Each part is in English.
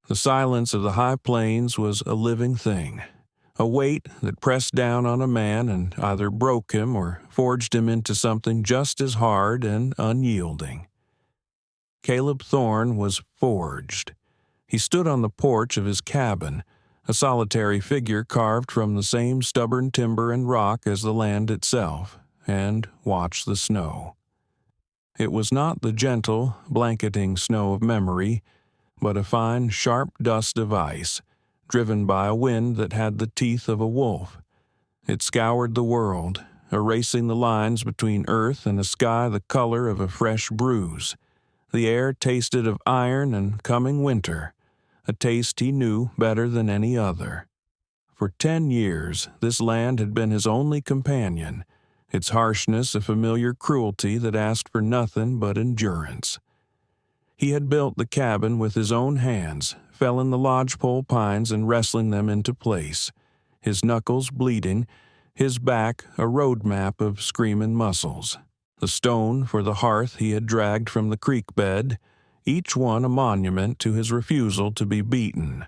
The silence of the high plains was a living thing, a weight that pressed down on a man and either broke him or forged him into something just as hard and unyielding. Caleb Thorne was forged. He stood on the porch of his cabin, a solitary figure carved from the same stubborn timber and rock as the land itself, and watched the snow. It was not the gentle, blanketing snow of memory, but a fine, sharp dust of ice, driven by a wind that had the teeth of a wolf. It scoured the world, erasing the lines between earth and a sky the color of a fresh bruise. The air tasted of iron and coming winter, a taste he knew better than any other. For 10 years, this land had been his only companion, its harshness a familiar cruelty that asked for nothing but endurance. He had built the cabin with his own hands, felling the lodgepole pines and wrestling them into place, his knuckles bleeding, his back a road map of screaming muscles. The stone for the hearth he had dragged from the creek bed, each one a monument to his refusal to be beaten.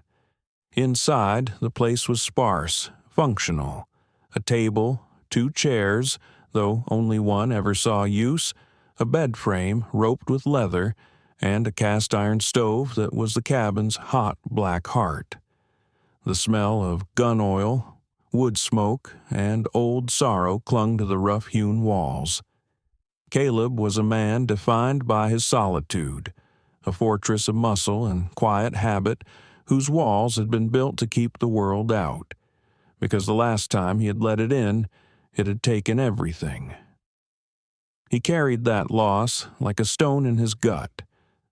Inside, the place was sparse, functional. A table, 2 chairs, though only one ever saw use, a bed frame roped with leather, and a cast-iron stove that was the cabin's hot black heart. The smell of gun oil, wood smoke, and old sorrow clung to the rough-hewn walls. Caleb was a man defined by his solitude, a fortress of muscle and quiet habit whose walls had been built to keep the world out, because the last time he had let it in, it had taken everything. He carried that loss like a stone in his gut,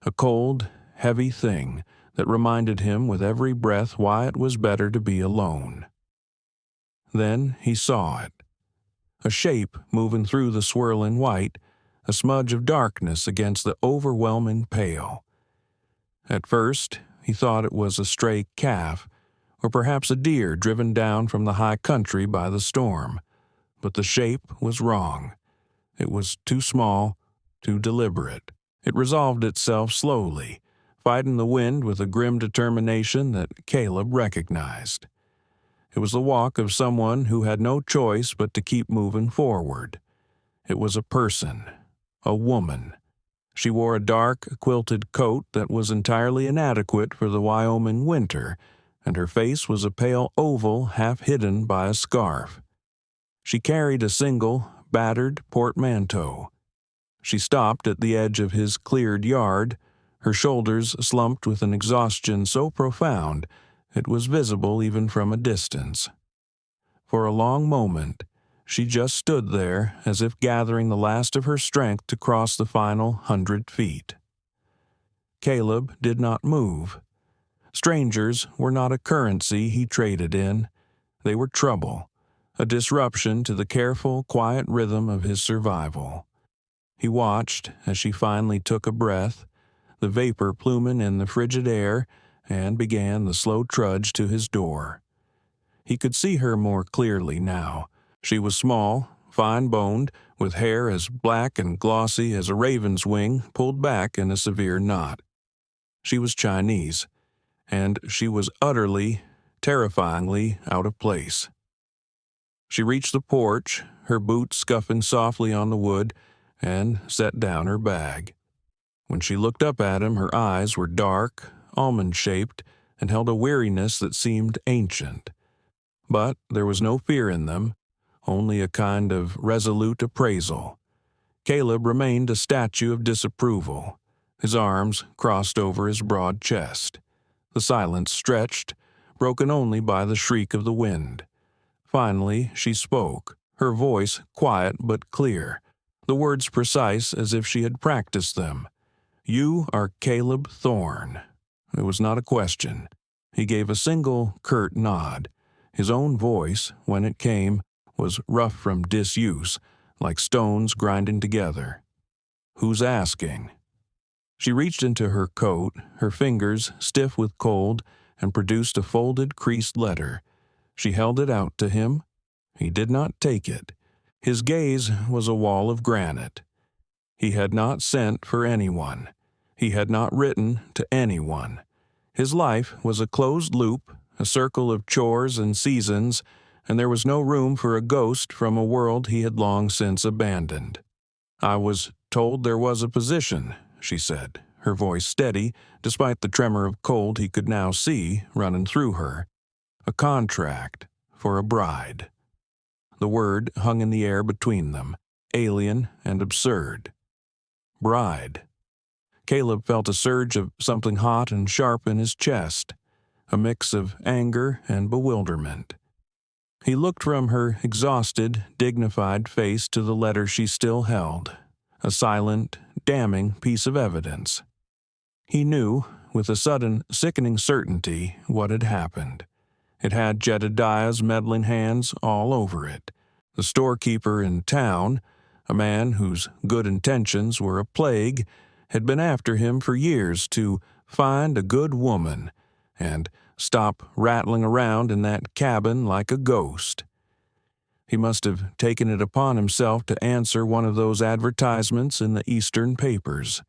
a cold, heavy thing that reminded him with every breath why it was better to be alone. Then he saw it. A shape moving through the swirling white, a smudge of darkness against the overwhelming pale. At first, he thought it was a stray calf, or perhaps a deer driven down from the high country by the storm, but the shape was wrong. It was too small, too deliberate. It resolved itself slowly, fighting the wind with a grim determination that Caleb recognized. It was the walk of someone who had no choice but to keep moving forward. It was a person, a woman. She wore a dark, quilted coat that was entirely inadequate for the Wyoming winter, and her face was a pale oval half hidden by a scarf. She carried a single, battered portmanteau. She stopped at the edge of his cleared yard, her shoulders slumped with an exhaustion so profound it was visible even from a distance. For a long moment, she just stood there as if gathering the last of her strength to cross the final 100 feet. Caleb did not move. Strangers were not a currency he traded in. They were trouble, a disruption to the careful, quiet rhythm of his survival. He watched as she finally took a breath, the vapor pluming in the frigid air, and began the slow trudge to his door. He could see her more clearly now. She was small, fine-boned, with hair as black and glossy as a raven's wing pulled back in a severe knot. She was Chinese, and she was utterly, terrifyingly out of place. She reached the porch, her boots scuffing softly on the wood, and set down her bag. When she looked up at him, her eyes were dark, almond-shaped, and held a weariness that seemed ancient. But there was no fear in them, only a kind of resolute appraisal. Caleb remained a statue of disapproval, his arms crossed over his broad chest. The silence stretched, broken only by the shriek of the wind. Finally, she spoke, her voice quiet but clear, the words precise as if she had practiced them. "You are Caleb Thorne." It was not a question. He gave a single curt nod. His own voice, when it came, was rough from disuse, like stones grinding together. "Who's asking?" She reached into her coat, her fingers stiff with cold, and produced a folded, creased letter. She held it out to him. He did not take it. His gaze was a wall of granite. He had not sent for anyone. He had not written to anyone. His life was a closed loop, a circle of chores and seasons, and there was no room for a ghost from a world he had long since abandoned. "I was told there was a position," she said, her voice steady, despite the tremor of cold he could now see running through her. "A contract for a bride." The word hung in the air between them, alien and absurd. Bride. Caleb felt a surge of something hot and sharp in his chest, a mix of anger and bewilderment. He looked from her exhausted, dignified face to the letter she still held, a silent, damning piece of evidence. He knew, with a sudden, sickening certainty, what had happened. It had Jedediah's meddling hands all over it. The storekeeper in town, a man whose good intentions were a plague, had been after him for years to find a good woman and stop rattling around in that cabin like a ghost. He must have taken it upon himself to answer one of those advertisements in the Eastern papers,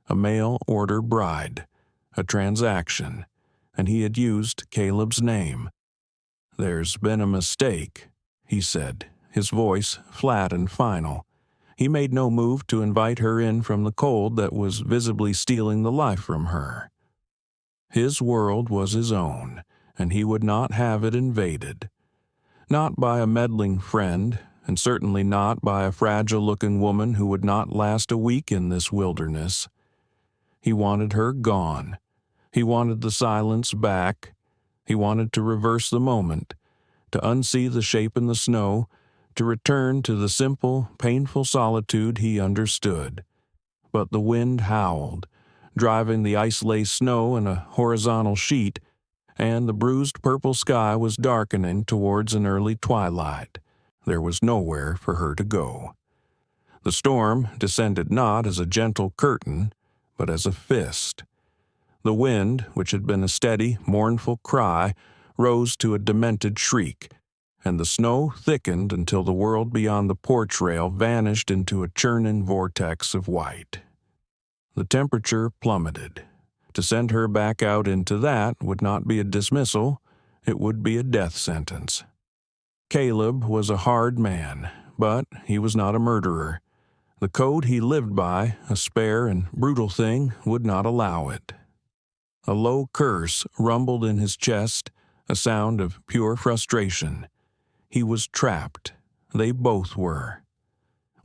a mail-order bride, a transaction, and he had used Caleb's name. "There's been a mistake," he said, his voice flat and final. He made no move to invite her in from the cold that was visibly stealing the life from her. His world was his own, and he would not have it invaded. Not by a meddling friend, and certainly not by a fragile-looking woman who would not last a week in this wilderness. He wanted her gone. He wanted the silence back. He wanted to reverse the moment, to unsee the shape in the snow, to return to the simple, painful solitude he understood. But the wind howled, driving the ice-laced snow in a horizontal sheet, and the bruised purple sky was darkening towards an early twilight. There was nowhere for her to go. The storm descended not as a gentle curtain, but as a fist. The wind, which had been a steady, mournful cry, rose to a demented shriek, and the snow thickened until the world beyond the porch rail vanished into a churning vortex of white. The temperature plummeted. To send her back out into that would not be a dismissal, it would be a death sentence. Caleb was a hard man, but he was not a murderer. The code he lived by, a spare and brutal thing, would not allow it. A low curse rumbled in his chest, a sound of pure frustration. He was trapped. They both were.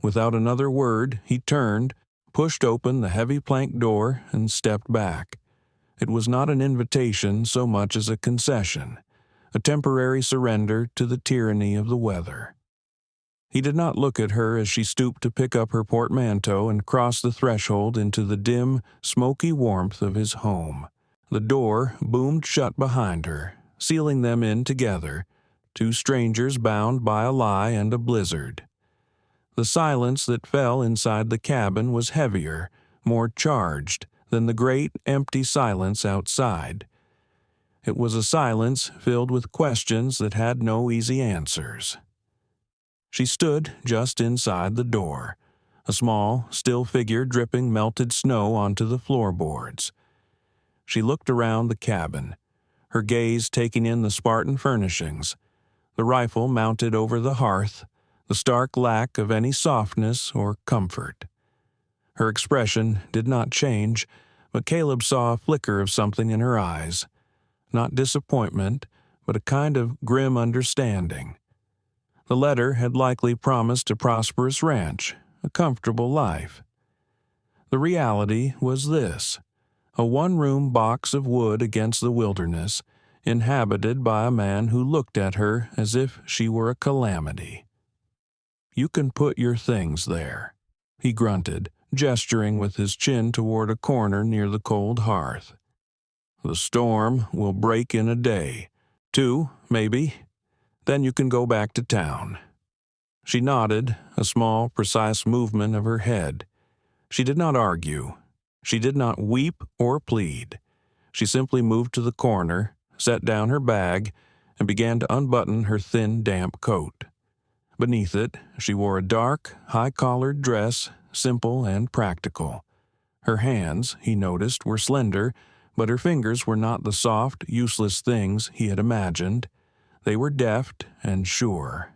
Without another word, he turned, pushed open the heavy plank door, and stepped back. It was not an invitation so much as a concession, a temporary surrender to the tyranny of the weather. He did not look at her as she stooped to pick up her portmanteau and cross the threshold into the dim, smoky warmth of his home. The door boomed shut behind her, sealing them in together, two strangers bound by a lie and a blizzard. The silence that fell inside the cabin was heavier, more charged, than the great, empty silence outside. It was a silence filled with questions that had no easy answers. She stood just inside the door, a small, still figure dripping melted snow onto the floorboards. She looked around the cabin, her gaze taking in the Spartan furnishings, the rifle mounted over the hearth, the stark lack of any softness or comfort. Her expression did not change, but Caleb saw a flicker of something in her eyes. Not disappointment, but a kind of grim understanding. The letter had likely promised a prosperous ranch, a comfortable life. The reality was this: a one-room box of wood against the wilderness, inhabited by a man who looked at her as if she were a calamity. "You can put your things there," he grunted, gesturing with his chin toward a corner near the cold hearth. "The storm will break in a day. 2, maybe. Then you can go back to town." She nodded, a small, precise movement of her head. She did not argue. She did not weep or plead. She simply moved to the corner, set down her bag, and began to unbutton her thin, damp coat. Beneath it, she wore a dark, high-collared dress, simple and practical. Her hands, he noticed, were slender, But her fingers were not the soft, useless things he had imagined. They were deft and sure.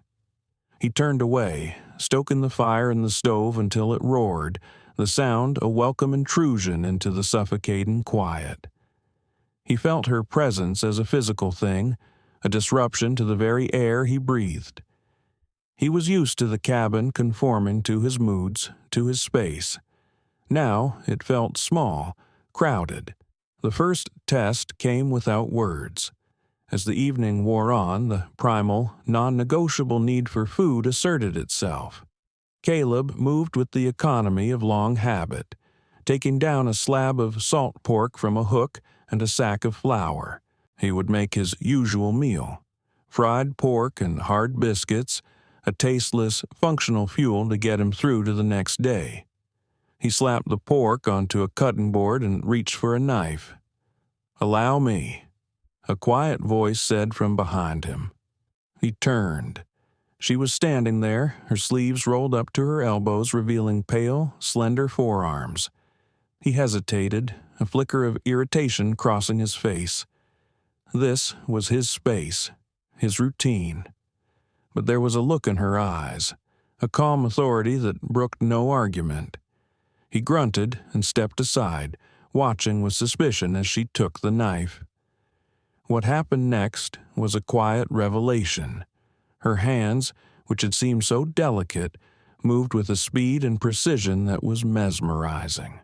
He turned away, stoking the fire in the stove until it roared, the sound a welcome intrusion into the suffocating quiet. He felt her presence as a physical thing, a disruption to the very air he breathed. He was used to the cabin conforming to his moods, to his space. Now it felt small, crowded. The first test came without words. As the evening wore on, the primal, non-negotiable need for food asserted itself. Caleb moved with the economy of long habit, taking down a slab of salt pork from a hook and a sack of flour. He would make his usual meal: fried pork and hard biscuits, a tasteless, functional fuel to get him through to the next day. He slapped the pork onto a cutting board and reached for a knife. "Allow me," a quiet voice said from behind him. He turned. She was standing there, her sleeves rolled up to her elbows, revealing pale, slender forearms. He hesitated, a flicker of irritation crossing his face. This was his space, his routine. But there was a look in her eyes, a calm authority that brooked no argument. He grunted and stepped aside, watching with suspicion as she took the knife. What happened next was a quiet revelation. Her hands, which had seemed so delicate, moved with a speed and precision that was mesmerizing.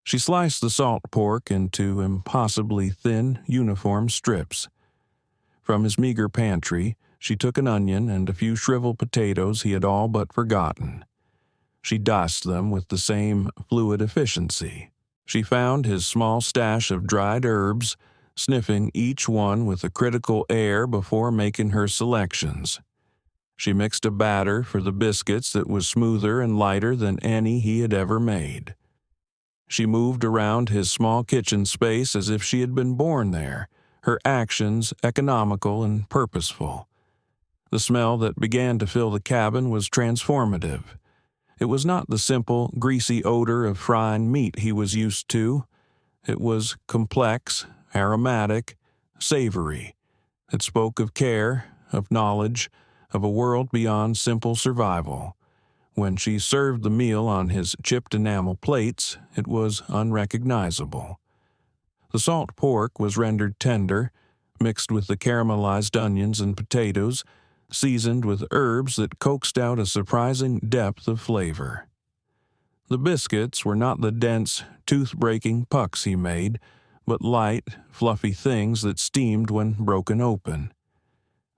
She sliced the salt pork into impossibly thin, uniform strips. From his meager pantry, she took an onion and a few shriveled potatoes he had all but forgotten. She diced them with the same fluid efficiency. She found his small stash of dried herbs, sniffing each one with a critical air before making her selections. She mixed a batter for the biscuits that was smoother and lighter than any he had ever made. She moved around his small kitchen space as if she had been born there, her actions economical and purposeful. The smell that began to fill the cabin was transformative. It was not the simple, greasy odor of frying meat he was used to. It was complex, aromatic, savory. It spoke of care, of knowledge, of a world beyond simple survival. When she served the meal on his chipped enamel plates, it was unrecognizable. The salt pork was rendered tender, mixed with the caramelized onions and potatoes, seasoned with herbs that coaxed out a surprising depth of flavor. The biscuits were not the dense, tooth-breaking pucks he made, but light, fluffy things that steamed when broken open.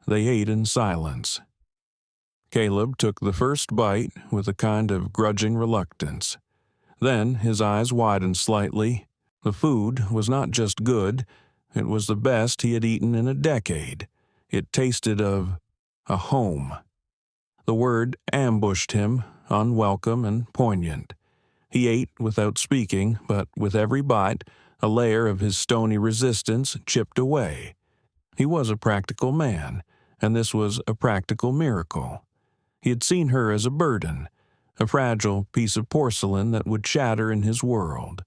They ate in silence. Caleb took the first bite with a kind of grudging reluctance. Then his eyes widened slightly. The food was not just good, it was the best he had eaten in a decade. It tasted of a home. The word ambushed him, unwelcome and poignant. He ate without speaking, but with every bite, a layer of his stony resistance chipped away. He was a practical man, and this was a practical miracle. He had seen her as a burden, a fragile piece of porcelain that would shatter in his world.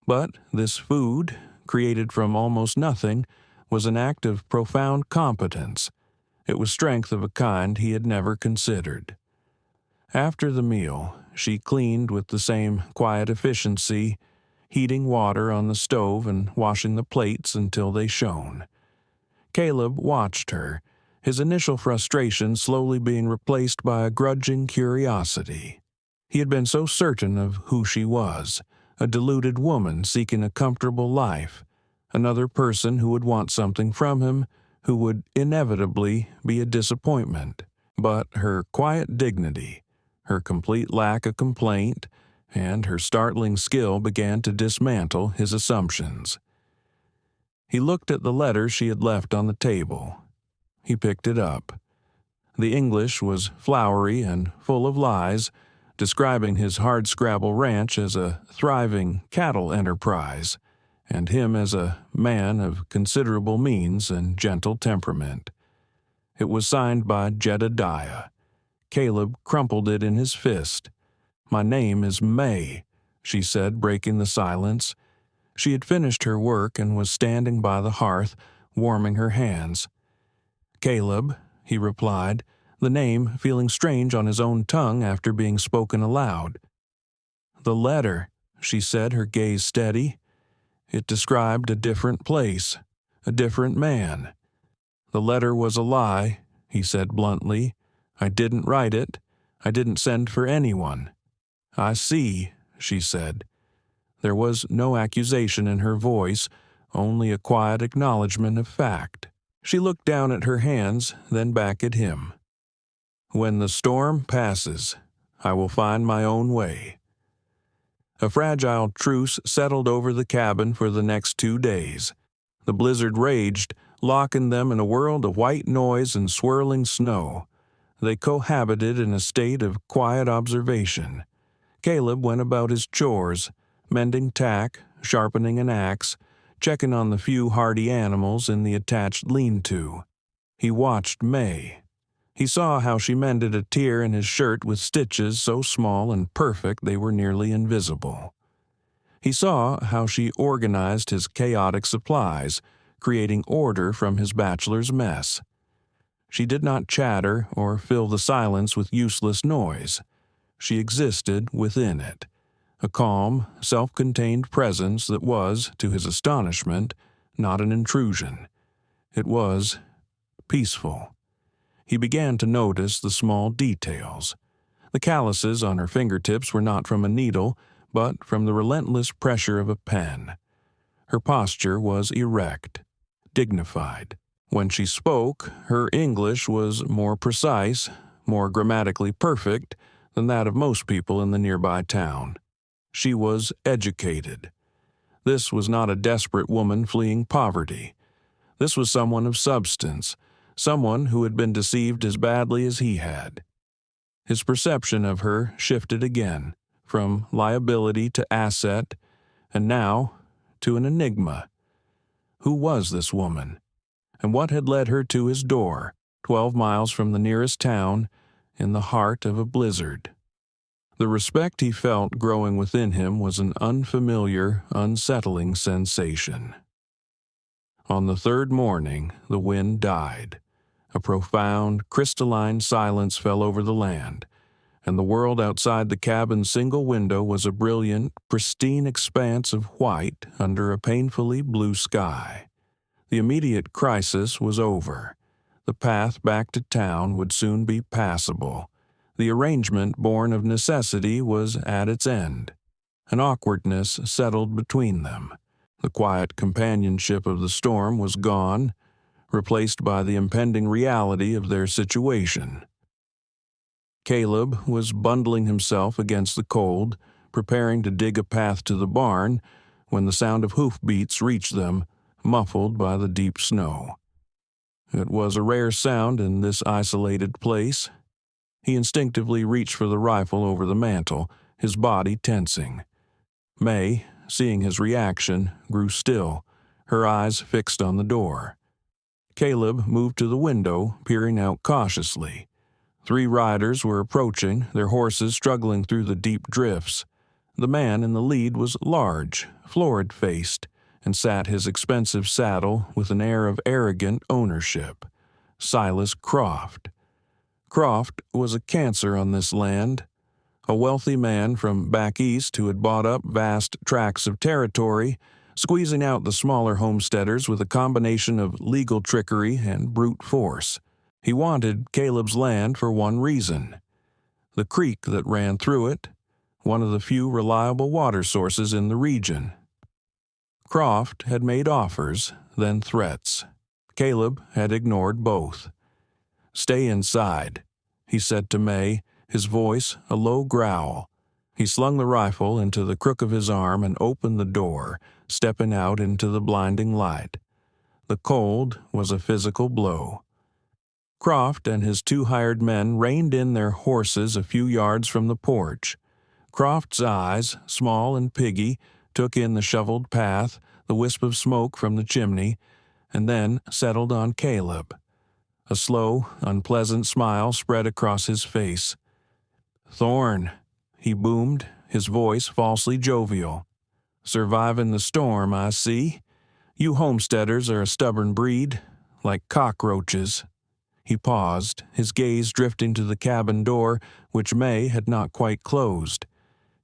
But this food, created from almost nothing, was an act of profound competence. It was strength of a kind he had never considered. After the meal, she cleaned with the same quiet efficiency, heating water on the stove and washing the plates until they shone. Caleb watched her, his initial frustration slowly being replaced by a grudging curiosity. He had been so certain of who she was, a deluded woman seeking a comfortable life, another person who would want something from him, who would inevitably be a disappointment. But her quiet dignity, her complete lack of complaint, and her startling skill began to dismantle his assumptions. He looked at the letter she had left on the table. He picked it up. The English was flowery and full of lies, describing his hardscrabble ranch as a thriving cattle enterprise, and him as a man of considerable means and gentle temperament. It was signed by Jedediah. Caleb crumpled it in his fist. "My name is May," she said, breaking the silence. She had finished her work and was standing by the hearth, warming her hands. "Caleb," he replied, the name feeling strange on his own tongue after being spoken aloud. "The letter," she said, her gaze steady. "It described a different place, a different man." "The letter was a lie," he said bluntly. "I didn't write it. I didn't send for anyone." "I see," she said. There was no accusation in her voice, only a quiet acknowledgment of fact. She looked down at her hands, then back at him. "When the storm passes, I will find my own way." A fragile truce settled over the cabin for the next 2 days. The blizzard raged, locking them in a world of white noise and swirling snow. They cohabited in a state of quiet observation. Caleb went about his chores, mending tack, sharpening an axe, checking on the few hardy animals in the attached lean-to. He watched May. He saw how she mended a tear in his shirt with stitches so small and perfect they were nearly invisible. He saw how she organized his chaotic supplies, creating order from his bachelor's mess. She did not chatter or fill the silence with useless noise. She existed within it, a calm, self-contained presence that was, to his astonishment, not an intrusion. It was peaceful. He began to notice the small details. The calluses on her fingertips were not from a needle, but from the relentless pressure of a pen. Her posture was erect, dignified. When she spoke, her English was more precise, more grammatically perfect than that of most people in the nearby town. She was educated. This was not a desperate woman fleeing poverty. This was someone of substance, someone who had been deceived as badly as he had. His perception of her shifted again, from liability to asset, and now to an enigma. Who was this woman? And what had led her to his door, 12 miles from the nearest town, in the heart of a blizzard? The respect he felt growing within him was an unfamiliar, unsettling sensation. On the 3rd morning, the wind died. A profound, crystalline silence fell over the land, and the world outside the cabin's single window was a brilliant, pristine expanse of white under a painfully blue sky. The immediate crisis was over. The path back to town would soon be passable. The arrangement born of necessity was at its end. An awkwardness settled between them. The quiet companionship of the storm was gone, replaced by the impending reality of their situation. Caleb was bundling himself against the cold, preparing to dig a path to the barn, when the sound of hoofbeats reached them, muffled by the deep snow. It was a rare sound in this isolated place. He instinctively reached for the rifle over the mantel, his body tensing. May, seeing his reaction, grew still, her eyes fixed on the door. Caleb moved to the window, peering out cautiously. 3 riders were approaching, their horses struggling through the deep drifts. The man in the lead was large, florid-faced, and sat his expensive saddle with an air of arrogant ownership. Silas Croft. Croft was a cancer on this land. A wealthy man from back east who had bought up vast tracts of territory, squeezing out the smaller homesteaders with a combination of legal trickery and brute force. He wanted Caleb's land for one reason: the creek that ran through it, one of the few reliable water sources in the region. Croft had made offers, then threats. Caleb had ignored both. "Stay inside," he said to May, his voice a low growl. He slung the rifle into the crook of his arm and opened the door, stepping out into the blinding light. The cold was a physical blow. Croft and his 2 hired men reined in their horses a few yards from the porch. Croft's eyes, small and piggy, took in the shoveled path, the wisp of smoke from the chimney, and then settled on Caleb. A slow, unpleasant smile spread across his face. "Thorne," he boomed, his voice falsely jovial. Surviving the storm, I see. You homesteaders are a stubborn breed, like cockroaches." He paused, his gaze drifting to the cabin door, which May had not quite closed.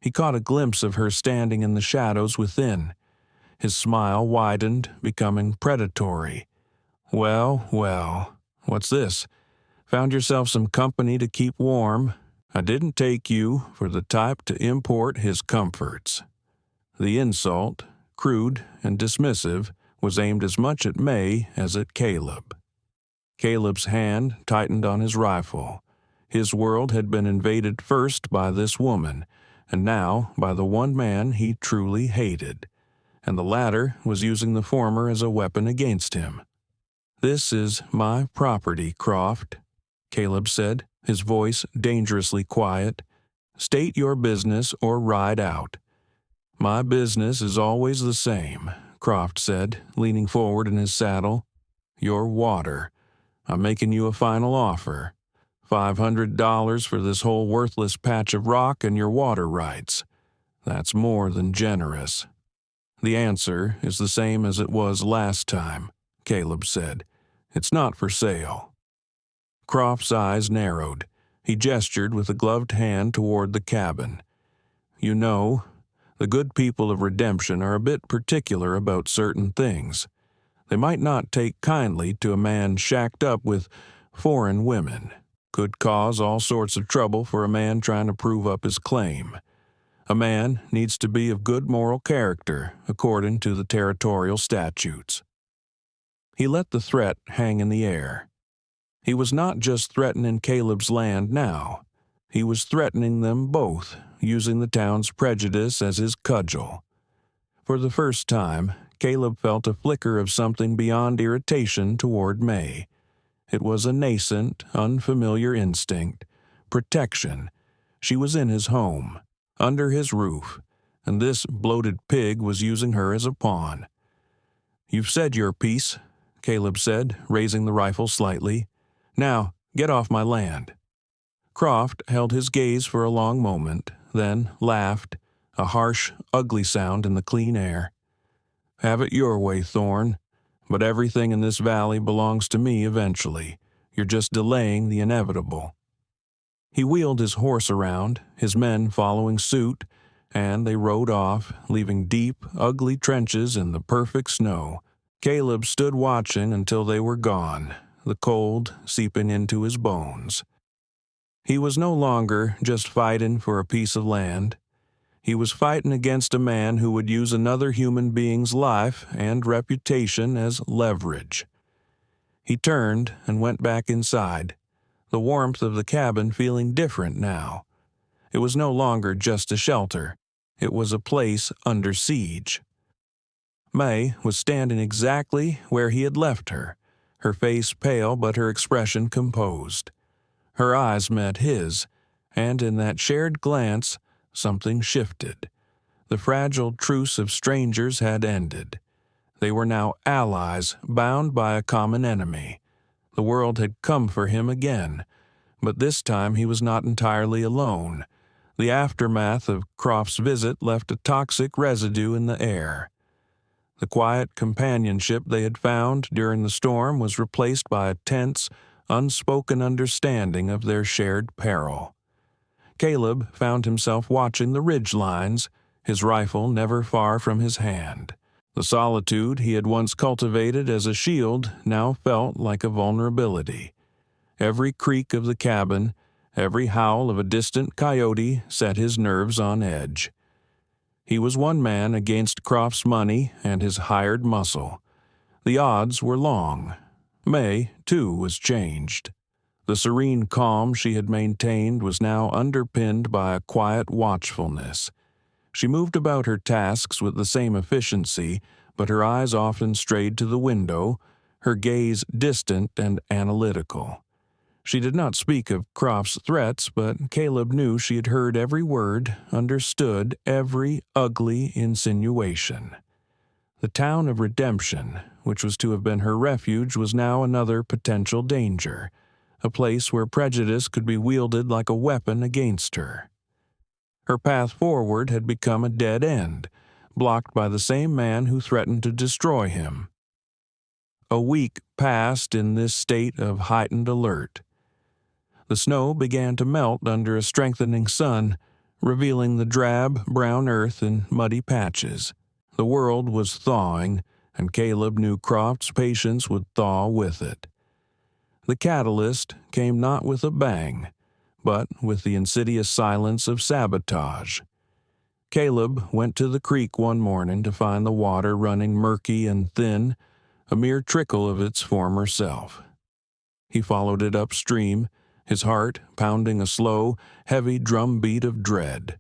He caught a glimpse of her standing in the shadows within. His smile widened, becoming predatory. "Well, well, what's this? Found yourself some company to keep warm? I didn't take you for the type to import his comforts." The insult, crude and dismissive, was aimed as much at May as at Caleb. Caleb's hand tightened on his rifle. His world had been invaded first by this woman, and now by the one man he truly hated, and the latter was using the former as a weapon against him. "This is my property, Croft," Caleb said, his voice dangerously quiet. "State your business or ride out." "My business is always the same," Croft said, leaning forward in his saddle. "Your water. I'm making you a final offer. $500 for this whole worthless patch of rock and your water rights. That's more than generous." "The answer is the same as it was last time," Caleb said. "It's not for sale." Croft's eyes narrowed. He gestured with a gloved hand toward the cabin. "You know, the good people of Redemption are a bit particular about certain things. They might not take kindly to a man shacked up with foreign women. Could cause all sorts of trouble for a man trying to prove up his claim. A man needs to be of good moral character, according to the territorial statutes." He let the threat hang in the air. He was not just threatening Caleb's land now. He was threatening them both, using the town's prejudice as his cudgel. For the first time, Caleb felt a flicker of something beyond irritation toward May. It was a nascent, unfamiliar instinct. Protection. She was in his home, under his roof, and this bloated pig was using her as a pawn. "You've said your piece," Caleb said, raising the rifle slightly. "Now, get off my land." Croft held his gaze for a long moment, then laughed, a harsh, ugly sound in the clean air. "Have it your way, Thorne, but everything in this valley belongs to me eventually. You're just delaying the inevitable." He wheeled his horse around, his men following suit, and they rode off, leaving deep, ugly trenches in the perfect snow. Caleb stood watching until they were gone, the cold seeping into his bones. He was no longer just fighting for a piece of land. He was fighting against a man who would use another human being's life and reputation as leverage. He turned and went back inside, the warmth of the cabin feeling different now. It was no longer just a shelter. It was a place under siege. May was standing exactly where he had left her, her face pale but her expression composed. Her eyes met his, and in that shared glance, something shifted. The fragile truce of strangers had ended. They were now allies bound by a common enemy. The world had come for him again, but this time he was not entirely alone. The aftermath of Croft's visit left a toxic residue in the air. The quiet companionship they had found during the storm was replaced by a tense, unspoken understanding of their shared peril. Caleb found himself watching the ridge lines, his rifle never far from his hand. The solitude he had once cultivated as a shield now felt like a vulnerability. Every creak of the cabin, every howl of a distant coyote set his nerves on edge. He was one man against Croft's money and his hired muscle. The odds were long. May, too, was changed. The serene calm she had maintained was now underpinned by a quiet watchfulness. She moved about her tasks with the same efficiency, but her eyes often strayed to the window, her gaze distant and analytical. She did not speak of Croft's threats, but Caleb knew she had heard every word, understood every ugly insinuation. The town of Redemption, which was to have been her refuge, was now another potential danger, a place where prejudice could be wielded like a weapon against her. Her path forward had become a dead end, blocked by the same man who threatened to destroy him. A week passed in this state of heightened alert. The snow began to melt under a strengthening sun, revealing the drab, brown earth in muddy patches. The world was thawing, and Caleb knew Croft's patience would thaw with it. The catalyst came not with a bang, but with the insidious silence of sabotage. Caleb went to the creek one morning to find the water running murky and thin, a mere trickle of its former self. He followed it upstream, his heart pounding a slow, heavy drumbeat of dread.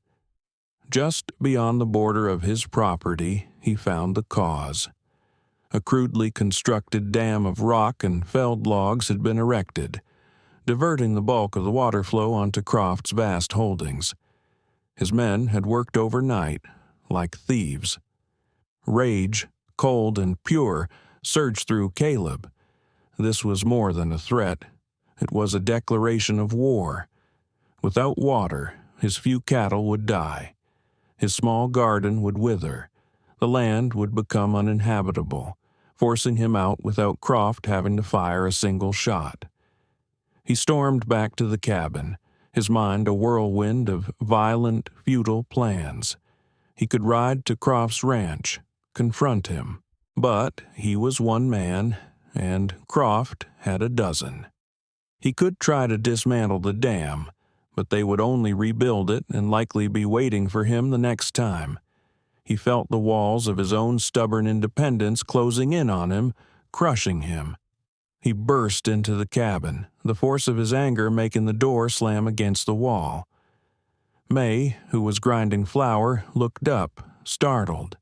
Just beyond the border of his property, he found the cause. A crudely constructed dam of rock and felled logs had been erected, diverting the bulk of the water flow onto Croft's vast holdings. His men had worked overnight, like thieves. Rage, cold and pure, surged through Caleb. This was more than a threat. It was a declaration of war. Without water, his few cattle would die. His small garden would wither. The land would become uninhabitable, forcing him out without Croft having to fire a single shot. He stormed back to the cabin, his mind a whirlwind of violent, futile plans. He could ride to Croft's ranch, confront him. But he was one man, and Croft had a dozen. He could try to dismantle the dam, but they would only rebuild it and likely be waiting for him the next time. He felt the walls of his own stubborn independence closing in on him, crushing him. He burst into the cabin, the force of his anger making the door slam against the wall. May, who was grinding flour, looked up, startled.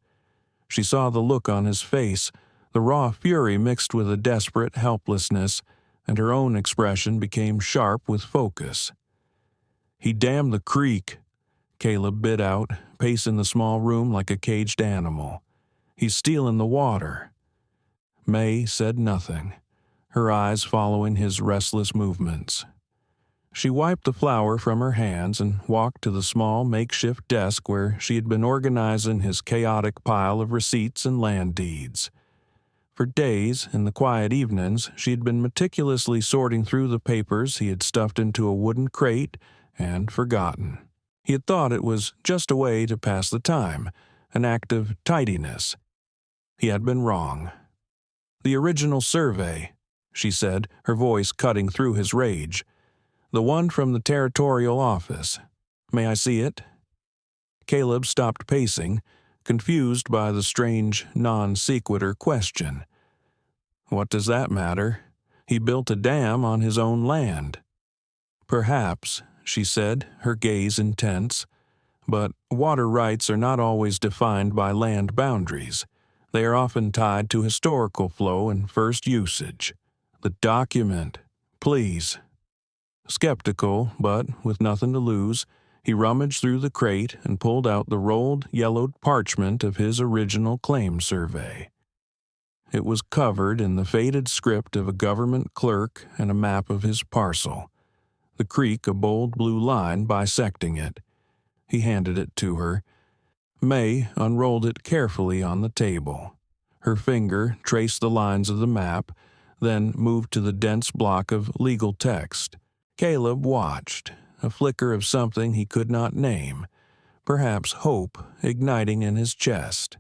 She saw the look on his face, the raw fury mixed with a desperate helplessness, and her own expression became sharp with focus. "He damned the creek," Caleb bit out, pacing the small room like a caged animal. "He's stealing the water." May said nothing, her eyes following his restless movements. She wiped the flour from her hands and walked to the small makeshift desk where she had been organizing his chaotic pile of receipts and land deeds. For days, in the quiet evenings, she had been meticulously sorting through the papers he had stuffed into a wooden crate and forgotten. He had thought it was just a way to pass the time, an act of tidiness. He had been wrong. "The original survey," she said, her voice cutting through his rage. "The one from the territorial office. May I see it?" Caleb stopped pacing, confused by the strange, non-sequitur question. What does that matter? He built a dam on his own land. "Perhaps," she said, her gaze intense, "but water rights are not always defined by land boundaries. They are often tied to historical flow and first usage. The document, please." Skeptical, but with nothing to lose, he rummaged through the crate and pulled out the rolled, yellowed parchment of his original claim survey. It was covered in the faded script of a government clerk and a map of his parcel, the creek a bold blue line bisecting it. He handed it to her. May unrolled it carefully on the table. Her finger traced the lines of the map, then moved to the dense block of legal text. Caleb watched, a flicker of something he could not name, perhaps hope igniting in his chest.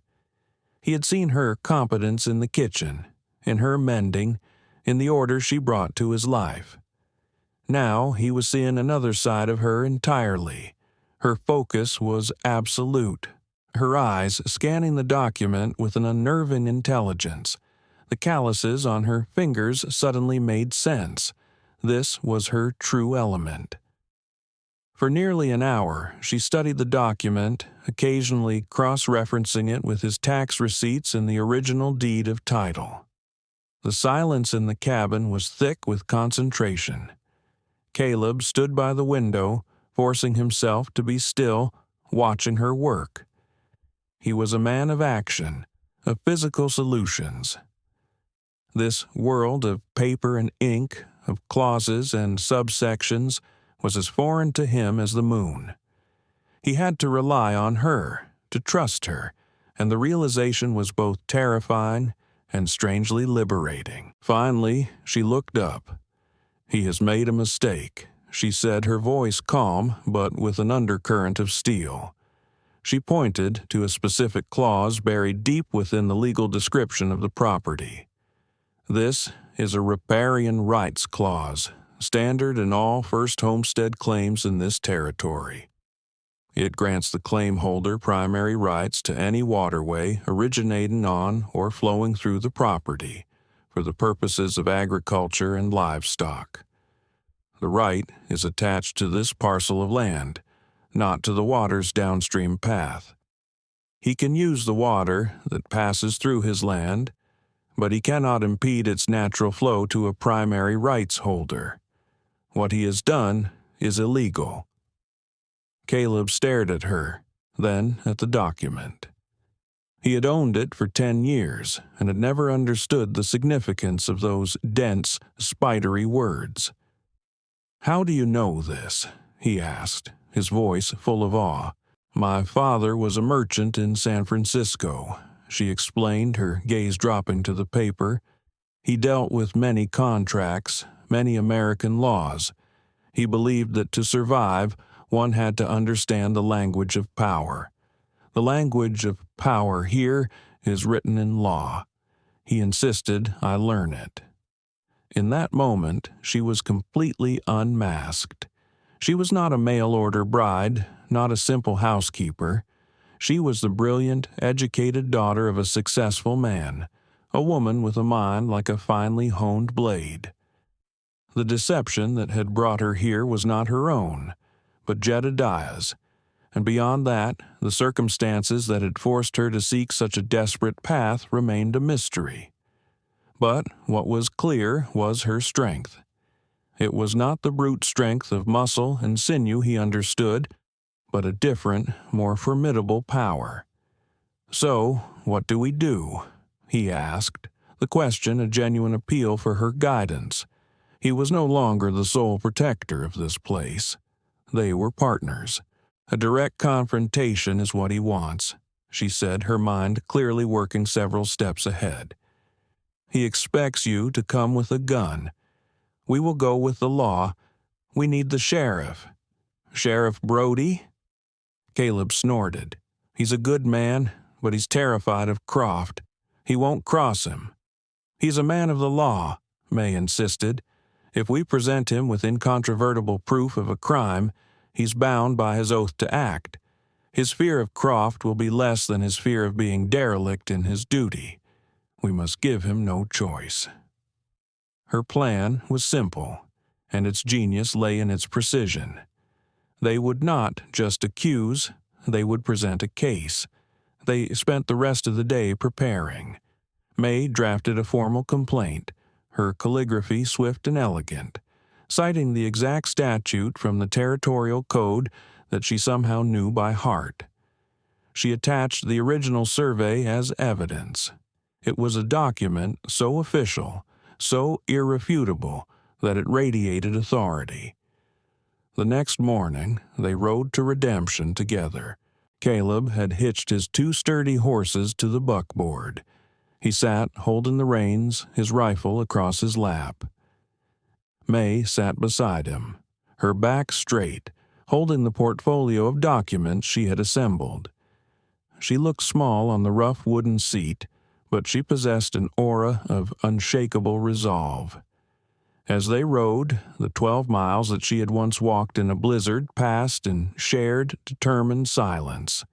He had seen her competence in the kitchen, in her mending, in the order she brought to his life. Now he was seeing another side of her entirely. Her focus was absolute, her eyes scanning the document with an unnerving intelligence. The calluses on her fingers suddenly made sense. This was her true element. For nearly an hour, she studied the document, occasionally cross-referencing it with his tax receipts and the original deed of title. The silence in the cabin was thick with concentration. Caleb stood by the window, forcing himself to be still, watching her work. He was a man of action, of physical solutions. This world of paper and ink, of clauses and subsections, was as foreign to him as the moon. He had to rely on her, to trust her, and the realization was both terrifying and strangely liberating. Finally, she looked up. "He has made a mistake," she said, her voice calm but with an undercurrent of steel. She pointed to a specific clause buried deep within the legal description of the property. "This is a riparian rights clause, standard in all first homestead claims in this territory. It grants the claim holder primary rights to any waterway originating on or flowing through the property for the purposes of agriculture and livestock. The right is attached to this parcel of land, not to the water's downstream path. He can use the water that passes through his land, but he cannot impede its natural flow to a primary rights holder. What he has done is illegal." Caleb stared at her, then at the document. He had owned it for 10 years and had never understood the significance of those dense, spidery words. "How do you know this?" he asked, his voice full of awe. "My father was a merchant in San Francisco," she explained, her gaze dropping to the paper. "He dealt with many contracts, many American laws. He believed that to survive, one had to understand the language of power. The language of power here is written in law. He insisted I learn it." In that moment, she was completely unmasked. She was not a mail-order bride, not a simple housekeeper. She was the brilliant, educated daughter of a successful man, a woman with a mind like a finely honed blade. The deception that had brought her here was not her own, but Jedediah's, and beyond that, the circumstances that had forced her to seek such a desperate path remained a mystery. But what was clear was her strength. It was not the brute strength of muscle and sinew he understood, but a different, more formidable power. "So, what do we do?" he asked, the question a genuine appeal for her guidance. He was no longer the sole protector of this place. They were partners. "A direct confrontation is what he wants," she said, her mind clearly working several steps ahead. "He expects you to come with a gun. We will go with the law. We need the sheriff." "Sheriff Brody?" Caleb snorted. "He's a good man, but he's terrified of Croft. He won't cross him." "He's a man of the law," May insisted. "If we present him with incontrovertible proof of a crime, he's bound by his oath to act. His fear of Croft will be less than his fear of being derelict in his duty. We must give him no choice." Her plan was simple, and its genius lay in its precision. They would not just accuse, they would present a case. They spent the rest of the day preparing. May drafted a formal complaint, her calligraphy swift and elegant, citing the exact statute from the territorial code that she somehow knew by heart. She attached the original survey as evidence. It was a document so official, so irrefutable, that it radiated authority. The next morning, they rode to Redemption together. Caleb had hitched his 2 sturdy horses to the buckboard. He sat holding the reins, his rifle across his lap. May sat beside him, her back straight, holding the portfolio of documents she had assembled. She looked small on the rough wooden seat, but she possessed an aura of unshakable resolve. As they rode, the 12 miles that she had once walked in a blizzard passed in shared, determined silence.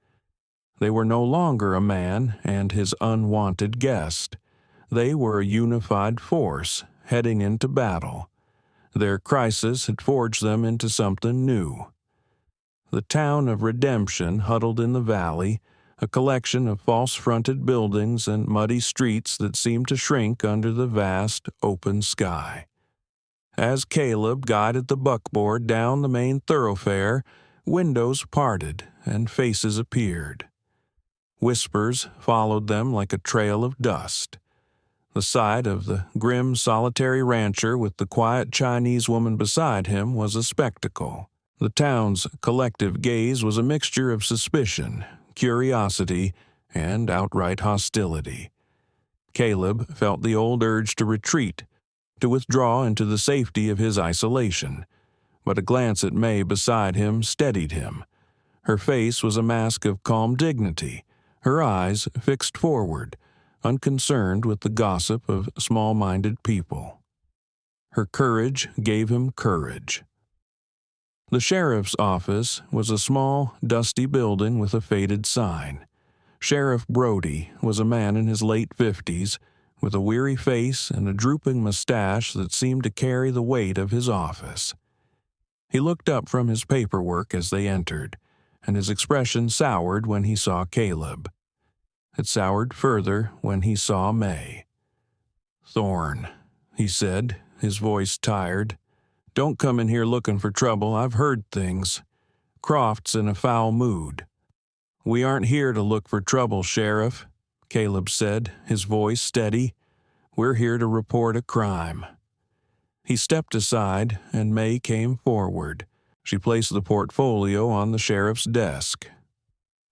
They were no longer a man and his unwanted guest. They were a unified force, heading into battle. Their crisis had forged them into something new. The town of Redemption huddled in the valley, a collection of false-fronted buildings and muddy streets that seemed to shrink under the vast, open sky. As Caleb guided the buckboard down the main thoroughfare, windows parted and faces appeared. Whispers followed them like a trail of dust. The sight of the grim, solitary rancher with the quiet Chinese woman beside him was a spectacle. The town's collective gaze was a mixture of suspicion, curiosity, and outright hostility. Caleb felt the old urge to retreat, to withdraw into the safety of his isolation, but a glance at May beside him steadied him. Her face was a mask of calm dignity, her eyes fixed forward, unconcerned with the gossip of small-minded people. Her courage gave him courage. The sheriff's office was a small, dusty building with a faded sign. Sheriff Brody was a man in his late 50s, with a weary face and a drooping mustache that seemed to carry the weight of his office. He looked up from his paperwork as they entered, and his expression soured when he saw Caleb. It soured further when he saw May. "Thorne," he said, his voice tired, "don't come in here looking for trouble. I've heard things. Croft's in a foul mood." "We aren't here to look for trouble, Sheriff," Caleb said, his voice steady. "We're here to report a crime." He stepped aside, and May came forward. She placed the portfolio on the sheriff's desk.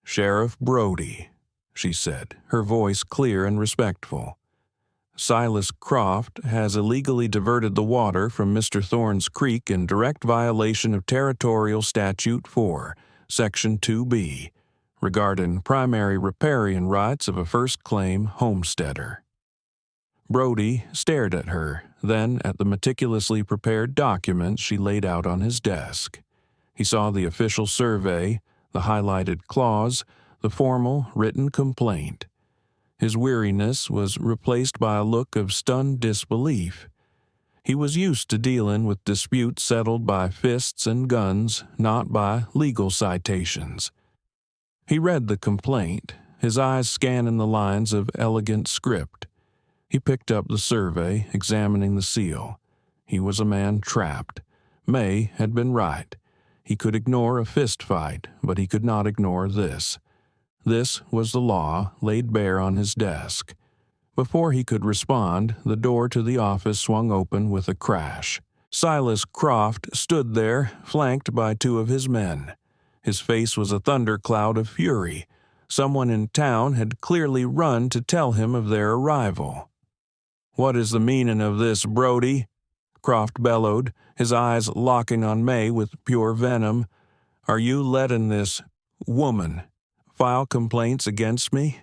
"Sheriff Brody," she said, her voice clear and respectful. "Silas Croft has illegally diverted the water from Mr. Thorne's creek in direct violation of Territorial Statute 4, Section 2B, regarding primary riparian rights of a first-claim homesteader." Brody stared at her, then at the meticulously prepared documents she laid out on his desk. He saw the official survey, the highlighted clause, the formal written complaint. His weariness was replaced by a look of stunned disbelief. He was used to dealing with disputes settled by fists and guns, not by legal citations. He read the complaint, his eyes scanning the lines of elegant script. He picked up the survey, examining the seal. He was a man trapped. May had been right. He could ignore a fist fight, but he could not ignore this. This was the law laid bare on his desk. Before he could respond, the door to the office swung open with a crash. Silas Croft stood there, flanked by two of his men. His face was a thundercloud of fury. Someone in town had clearly run to tell him of their arrival. "What is the meaning of this, Brody?" Croft bellowed, his eyes locking on May with pure venom. "Are you letting this woman file complaints against me?"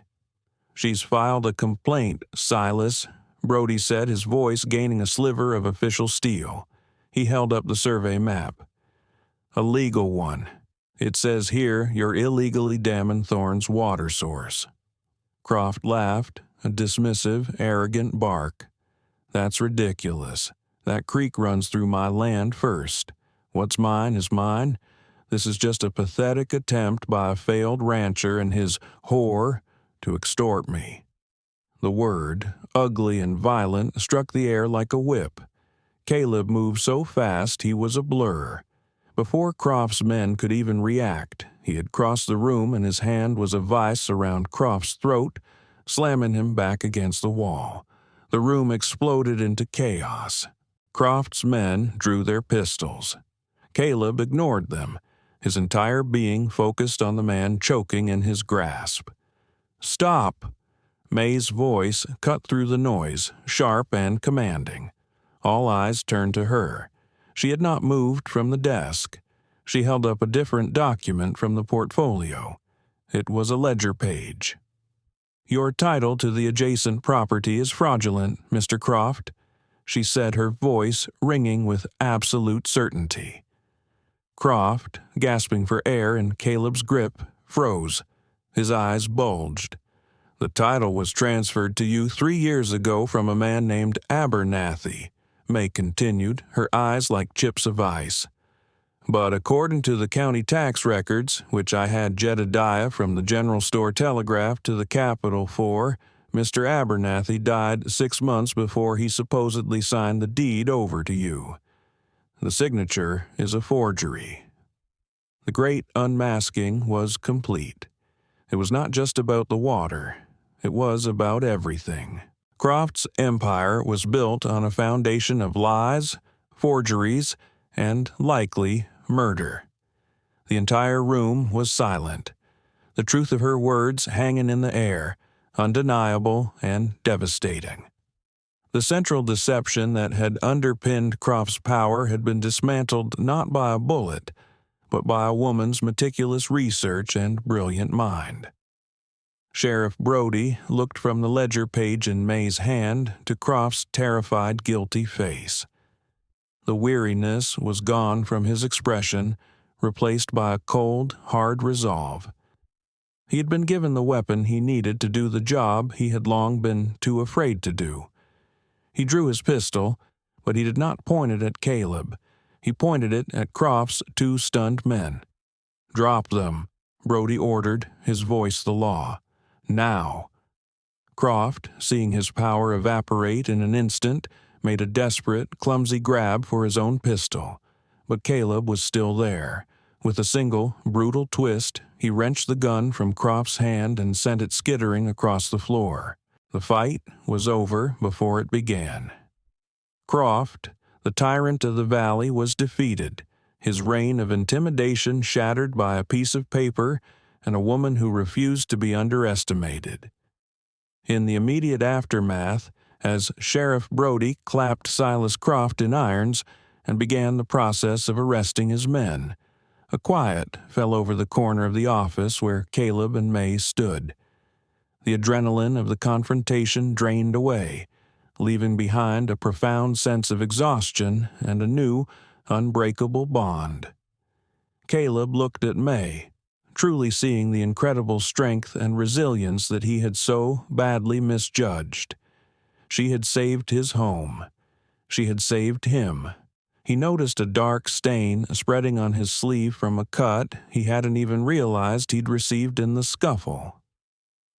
"She's filed a complaint, Silas," Brody said, his voice gaining a sliver of official steel. He held up the survey map. "A legal one. It says here you're illegally damming Thorne's water source." Croft laughed, a dismissive, arrogant bark. "That's ridiculous. That creek runs through my land first. What's mine is mine. This is just a pathetic attempt by a failed rancher and his whore to extort me." The word, ugly and violent, struck the air like a whip. Caleb moved so fast he was a blur. Before Croft's men could even react, he had crossed the room and his hand was a vice around Croft's throat, slamming him back against the wall. The room exploded into chaos. Croft's men drew their pistols. Caleb ignored them, his entire being focused on the man choking in his grasp. "Stop!" May's voice cut through the noise, sharp and commanding. All eyes turned to her. She had not moved from the desk. She held up a different document from the portfolio. It was a ledger page. "Your title to the adjacent property is fraudulent, Mr. Croft," she said, her voice ringing with absolute certainty. Croft, gasping for air in Caleb's grip, froze. His eyes bulged. "The title was transferred to you 3 years ago from a man named Abernathy," May continued, her eyes like chips of ice. "But according to the county tax records, which I had Jedediah from the General Store telegraph to the Capitol for, Mr. Abernathy died 6 months before he supposedly signed the deed over to you. The signature is a forgery." The great unmasking was complete. It was not just about the water. It was about everything. Croft's empire was built on a foundation of lies, forgeries, and, likely, murder. The entire room was silent. the truth of her words hanging in the air, undeniable and devastating. The central deception that had underpinned Croft's power had been dismantled not by a bullet, but by a woman's meticulous research and brilliant mind. Sheriff Brody looked from the ledger page in May's hand to Croft's terrified, guilty face. The weariness was gone from his expression, replaced by a cold, hard resolve. He had been given the weapon he needed to do the job he had long been too afraid to do. He drew his pistol, but he did not point it at Caleb. He pointed it at Croft's two stunned men. "Drop them," Brody ordered, his voice the law. "Now." Croft, seeing his power evaporate in an instant, made a desperate, clumsy grab for his own pistol. But Caleb was still there. With a single, brutal twist, he wrenched the gun from Croft's hand and sent it skittering across the floor. The fight was over before it began. Croft, the tyrant of the valley, was defeated, his reign of intimidation shattered by a piece of paper and a woman who refused to be underestimated. In the immediate aftermath, as Sheriff Brody clapped Silas Croft in irons and began the process of arresting his men, a quiet fell over the corner of the office where Caleb and May stood. The adrenaline of the confrontation drained away, leaving behind a profound sense of exhaustion and a new, unbreakable bond. Caleb looked at May, truly seeing the incredible strength and resilience that he had so badly misjudged. She had saved his home. She had saved him. He noticed a dark stain spreading on his sleeve from a cut he hadn't even realized he'd received in the scuffle.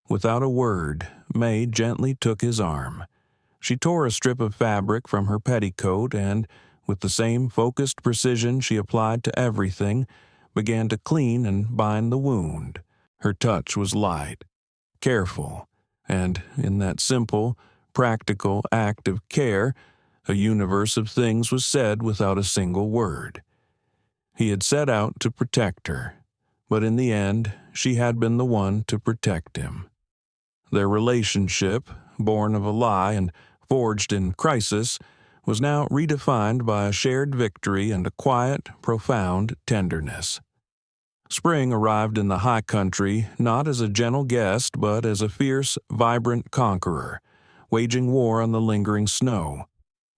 Without a word, May gently took his arm. She tore a strip of fabric from her petticoat and, with the same focused precision she applied to everything, began to clean and bind the wound. Her touch was light, careful, and in that simple, practical act of care, a universe of things was said without a single word. He had set out to protect her, but in the end, she had been the one to protect him. Their relationship, born of a lie and forged in crisis, was now redefined by a shared victory and a quiet, profound tenderness. Spring arrived in the high country not as a gentle guest but as a fierce, vibrant conqueror, waging war on the lingering snow.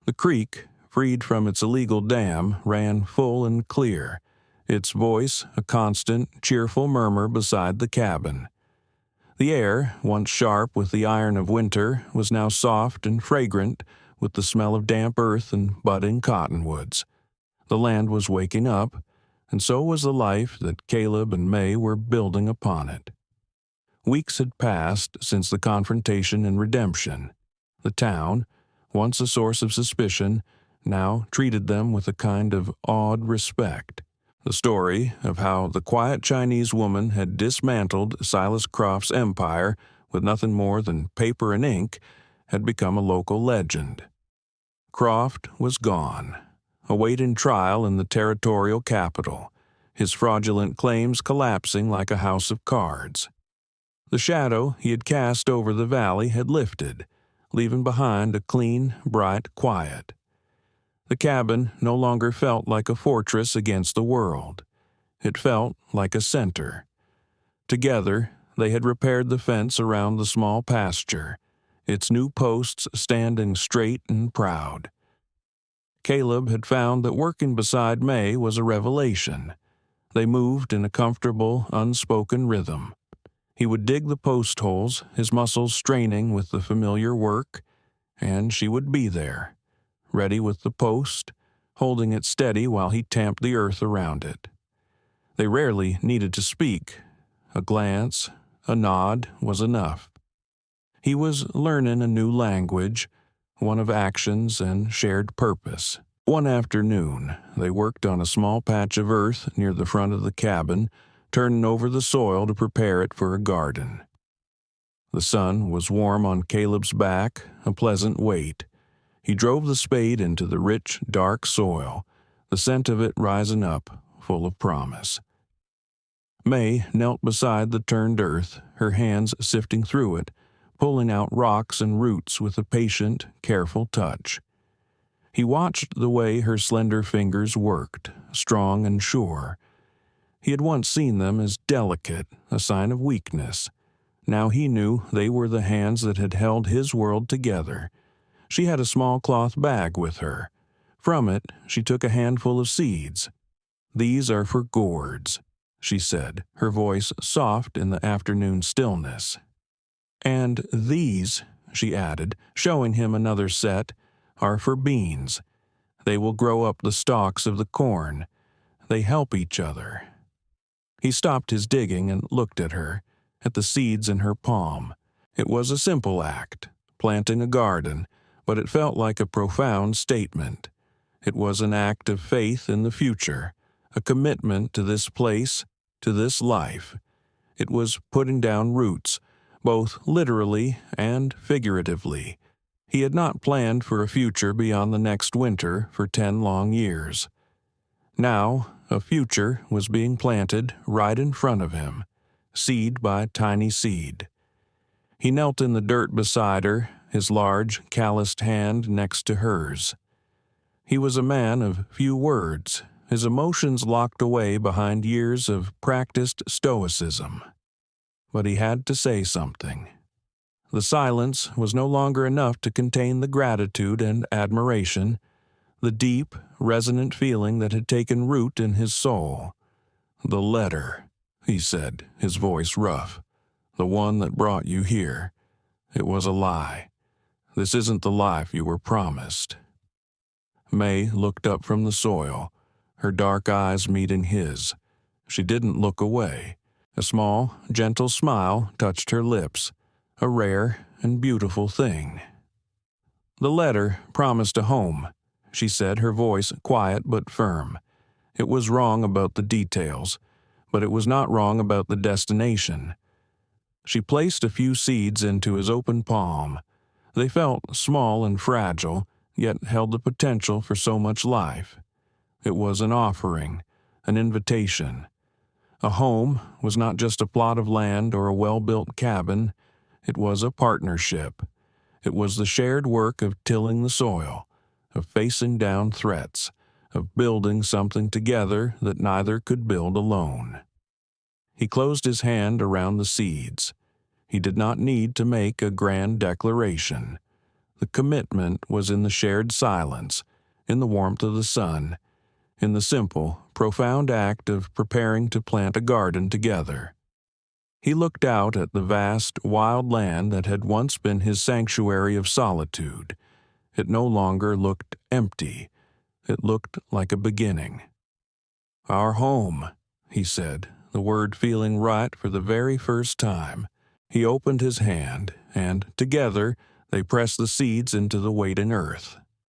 The creek, freed from its illegal dam, ran full and clear, its voice a constant, cheerful murmur beside the cabin. The air, once sharp with the iron of winter, was now soft and fragrant with the smell of damp earth and budding cottonwoods. The land was waking up, and so was the life that Caleb and May were building upon it. Weeks had passed since the confrontation and redemption. The town, once a source of suspicion, now treated them with a kind of awed respect. The story of how the quiet Chinese woman had dismantled Silas Croft's empire with nothing more than paper and ink had become a local legend. Croft was gone, awaiting trial in the territorial capital, his fraudulent claims collapsing like a house of cards. The shadow he had cast over the valley had lifted, leaving behind a clean, bright quiet. The cabin no longer felt like a fortress against the world. It felt like a center. Together, they had repaired the fence around the small pasture, its new posts standing straight and proud. Caleb had found that working beside May was a revelation. They moved in a comfortable, unspoken rhythm. He would dig the post holes, his muscles straining with the familiar work, and she would be there, ready with the post, holding it steady while he tamped the earth around it. They rarely needed to speak. A glance, a nod was enough. He was learning a new language, one of actions and shared purpose. One afternoon, they worked on a small patch of earth near the front of the cabin, turning over the soil to prepare it for a garden. The sun was warm on Caleb's back, a pleasant weight. He drove the spade into the rich, dark soil, the scent of it rising up, full of promise. May knelt beside the turned earth, her hands sifting through it, pulling out rocks and roots with a patient, careful touch. He watched the way her slender fingers worked, strong and sure. He had once seen them as delicate, a sign of weakness. Now he knew they were the hands that had held his world together. She had a small cloth bag with her. From it, she took a handful of seeds. "These are for gourds," she said, her voice soft in the afternoon stillness. "And these," she added, showing him another set, "are for beans. They will grow up the stalks of the corn. They help each other." He stopped his digging and looked at her, at the seeds in her palm. It was a simple act, planting a garden, but it felt like a profound statement. It was an act of faith in the future, a commitment to this place, to this life. It was putting down roots, both literally and figuratively. He had not planned for a future beyond the next winter for 10 long years. Now, a future was being planted right in front of him, seed by tiny seed. He knelt in the dirt beside her, his large, calloused hand next to hers. He was a man of few words, his emotions locked away behind years of practiced stoicism. But he had to say something. The silence was no longer enough to contain the gratitude and admiration, the deep, resonant feeling that had taken root in his soul. "The letter," he said, his voice rough. "The one that brought you here. It was a lie. This isn't the life you were promised." May looked up from the soil, her dark eyes meeting his. She didn't look away. A small, gentle smile touched her lips, a rare and beautiful thing. "The letter promised a home," she said, her voice quiet but firm. It was wrong about the details, but it was not wrong about the destination. She placed a few seeds into his open palm. They felt small and fragile, yet held the potential for so much life. It was an offering, an invitation. A home was not just a plot of land or a well-built cabin. It was a partnership. It was the shared work of tilling the soil, of facing down threats, of building something together that neither could build alone. He closed his hand around the seeds. He did not need to make a grand declaration. The commitment was in the shared silence, in the warmth of the sun, in the simple, profound act of preparing to plant a garden together. He looked out at the vast, wild land that had once been his sanctuary of solitude. It no longer looked empty. It looked like a beginning. "Our home," he said, the word feeling right for the very first time. He opened his hand, and, together, they pressed the seeds into the waiting earth.